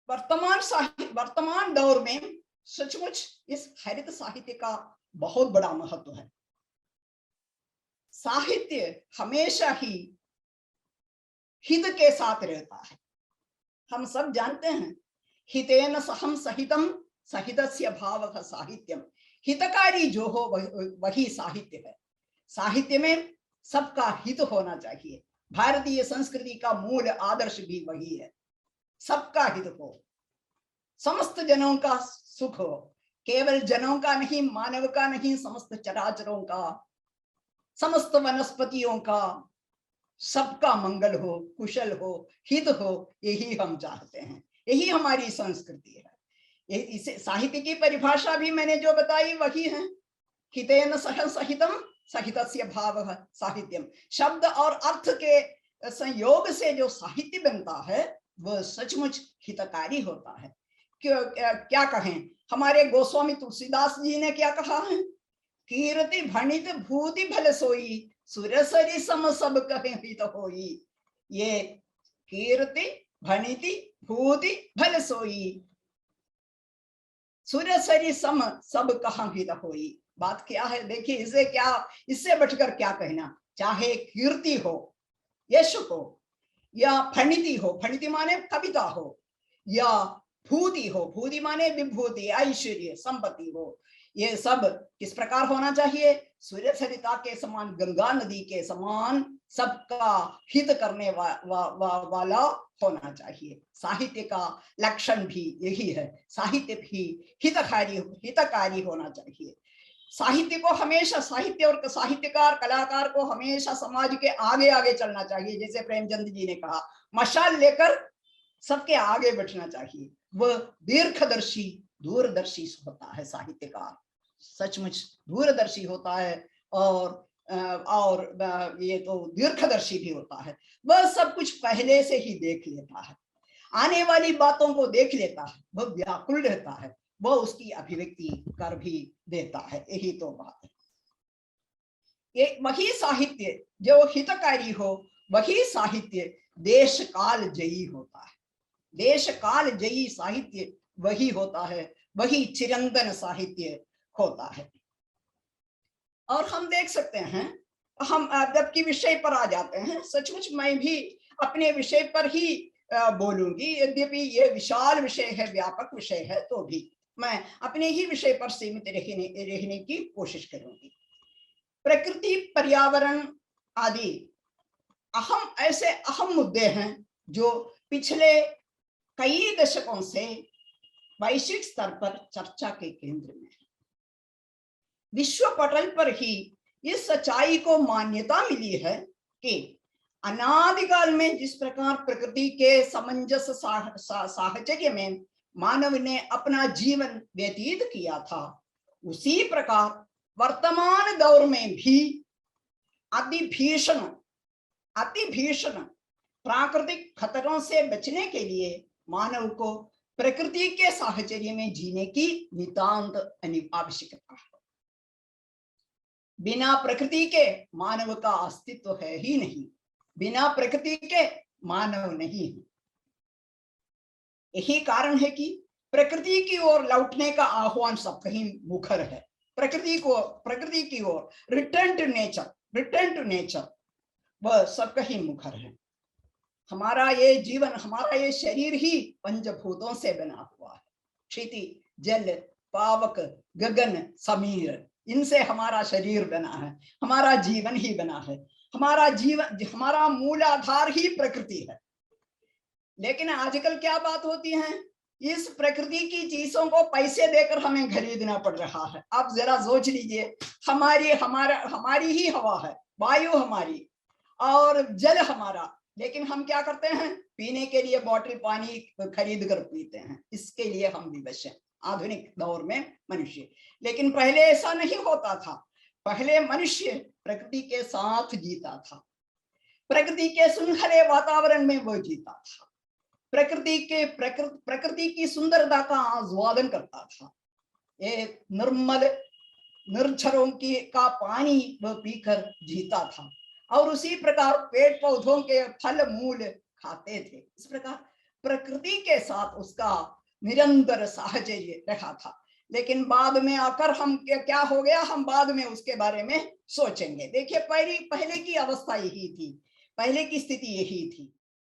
वर्तमान दौर में सचमुच इस हरित साहित्य का बहुत बड़ा महत्व है। साहित्य हमेशा ही हित के साथ रहता है। हम सब जानते हैं, हितेन सहम सहितम सहितस्य भावः साहित्यम। हितकारी जो हो वही साहित्य है। साहित्य में सबका हित होना चाहिए। भारतीय संस्कृति का मूल आदर्श भी वही है, सबका हित हो, समस्त जनों का सुख हो, केवल जनों का नहीं, मानव का नहीं, समस्त चराचरों का, समस्त वनस्पतियों का, सबका मंगल हो, कुशल हो, हित हो, यही हम चाहते हैं। यही हमारी संस्कृति है। इसे साहित्य की परिभाषा भी मैंने जो बताई वही है, हितेन सह सहितम सहितस्य भावः साहित्यम। शब्द और अर्थ के संयोग से जो साहित्य बनता है वह सचमुच हितकारी होता है। क्या कहें, हमारे गोस्वामी तुलसीदास जी ने क्या कहा है, कीर्ति भणित भूति भल सोई, सुरसरी सम सब कहे हित होई। ये कीर्ति भणिति भूति भल सोई, सुरसरी सम सब कहा हित होई। बात क्या है, देखिए, इसे क्या, इससे बढ़कर क्या कहना। चाहे कीर्ति हो, यश हो, या फणिति हो, फणिति माने कविता हो, या भूति हो, भूति माने विभूति, ऐश्वर्य, संपत्ति हो, ये सब किस प्रकार होना चाहिए, सूर्य सरिता के समान, गंगा नदी के समान सबका हित करने वाला होना चाहिए। साहित्य का लक्षण भी यही है, साहित्य भी हितकारी होना चाहिए। साहित्य को हमेशा, साहित्य और साहित्यकार कलाकार को हमेशा समाज के आगे आगे चलना चाहिए। जैसे प्रेमचंद जी ने कहा, मशाल लेकर सबके आगे बैठना चाहिए। वह दीर्घदर्शी, दूरदर्शी होता है साहित्यकार, सचमुच दूरदर्शी होता है, और ये तो दीर्घदर्शी भी होता है। वह सब कुछ पहले से ही देख लेता है, आने वाली बातों को देख लेता है, वह व्याकुल रहता है, वह उसकी अभिव्यक्ति कर भी देता है। यही तो बात है। ये वही साहित्य जो हितकारी हो, वही साहित्य देश काल जयी होता है। देश काल जयी साहित्य वही होता है, वही चिरंतन साहित्य होता है। और हम देख सकते हैं, हम जबकि विषय पर आ जाते हैं, सचमुच मैं भी अपने विषय पर ही बोलूंगी, यद्यपि ये विशाल विषय है, व्यापक विषय है, तो भी मैं अपने ही विषय पर सीमित रहने की कोशिश करूंगी। प्रकृति, पर्यावरण आदि ऐसे अहम मुद्दे हैं जो पिछले कई दशकों से वैश्विक स्तर पर चर्चा के केंद्र में है। विश्व पटल पर ही इस सच्चाई को मान्यता मिली है कि अनादिकाल में जिस प्रकार प्रकृति के समंजस साहचर्य में मानव ने अपना जीवन व्यतीत किया था, उसी प्रकार वर्तमान दौर में भी अति भीषण प्राकृतिक खतरों से बचने के लिए मानव को प्रकृति के साहचर्य में जीने की नितांत आवश्यकता है। बिना प्रकृति के मानव का अस्तित्व है ही नहीं, बिना प्रकृति के मानव नहीं है। यही कारण है कि प्रकृति की ओर लौटने का आह्वान सब कहीं मुखर है। प्रकृति की ओर रिटर्न टू नेचर वह सब कहीं मुखर है। हमारा ये जीवन, हमारा ये शरीर ही पंचभूतों से बना हुआ है। क्षिति, जल, पावक, गगन, समीर, इनसे हमारा शरीर बना है, हमारा जीवन ही बना है। हमारा मूल आधार ही प्रकृति है। लेकिन आजकल क्या बात होती है, इस प्रकृति की चीजों को पैसे देकर हमें खरीदना पड़ रहा है। आप जरा सोच लीजिए, हमारी ही हवा है, वायु हमारी और जल हमारा, लेकिन हम क्या करते हैं, पीने के लिए बॉटल पानी खरीद कर पीते हैं। इसके लिए हम विवश हैं आधुनिक दौर में मनुष्य। लेकिन पहले ऐसा नहीं होता था। पहले मनुष्य प्रकृति के साथ जीता था, प्रकृति के सुनहरे वातावरण में वो जीता था, प्रकृति की सुंदरता का आस्वादन करता था। एक निर्मल निर्झरों का पानी वह पीकर जीता था, और उसी प्रकार पेड़ पौधों के फल मूल खाते थे। इस प्रकार प्रकृति के साथ उसका निरंतर साहचर्य रखा था। लेकिन बाद में आकर हम क्या हो गया, हम बाद में उसके बारे में सोचेंगे। देखिए पहले की अवस्था यही थी, पहले की स्थिति यही थी।